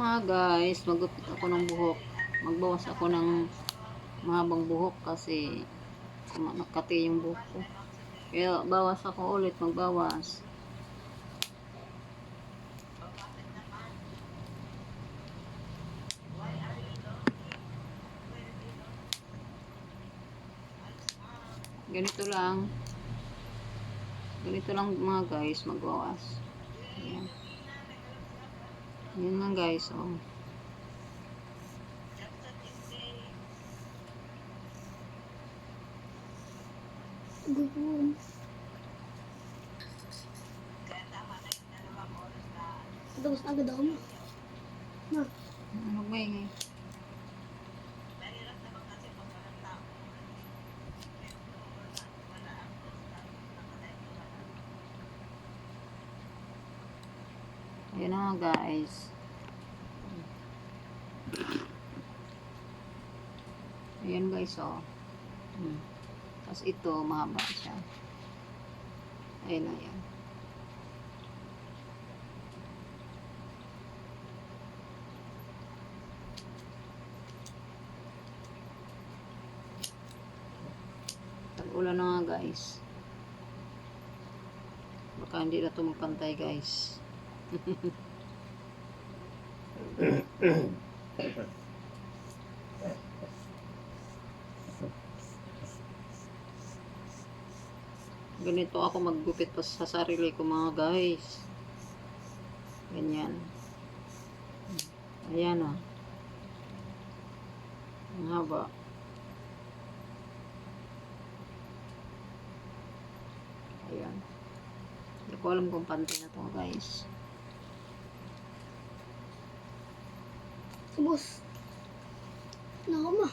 Mga guys, magupit ako ng buhok. Magbawas ako ng mahabang buhok kasi nakati yung buhok ko. Kaya bawas ako ulit, magbawas. Ganito lang. Ganito lang mga guys, magbawas. Ayan. Yan lang guys, oh. Gugum. Tapos agad ako mo. Ma. Ano ba yun? Ayan na guys. Ayan guys, oh. Tapos ito, mahaba siya. Ayan na yan. Tag-ulan na nga guys. Baka hindi na ito magpantay guys. Ganito ako maggupit pa sa sarili ko mga guys. Ganyan. Ayan o. Ang haba. Ayan. Hindi ko alam kung pantay na to guys. Subos. Nako ma.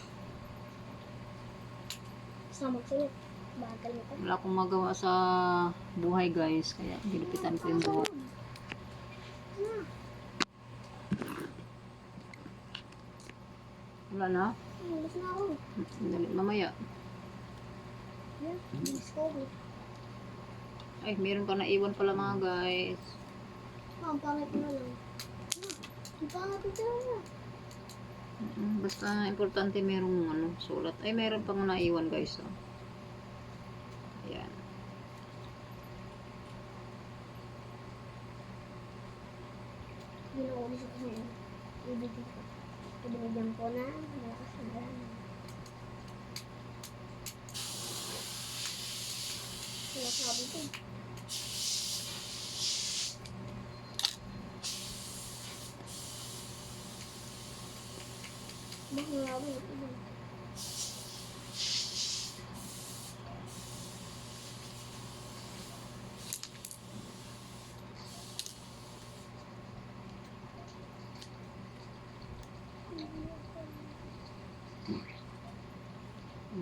Sama sa'yo. Bagal mo ka. Wala akong magawa sa buhay guys. Kaya gilupitan ko yung buhok. Wala na? Alas na ako. Mamaya. Yan. Bilis ko. Ay, meron pa naiwan pala mga guys. Ma, ang pangit na lang. Ang pangit ito na. Basta importante merong ano, sulat. Ay, meron pang naiwan guys. Oh. Ayan. Ginawa ko siya kasi ibigay ko. Ibinigyan ko na. Malakas na lang. Wala sabi ko. Bakit nga ba ito?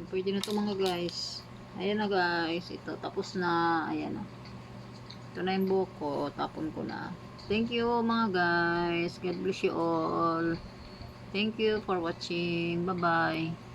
Pwede na to mga guys. Ayan na guys. Ito. Tapos na. Ayan na. Ito na yung buhok ko. Tapon ko na. Thank you mga guys. God bless you all. Thank you for watching. Bye-bye.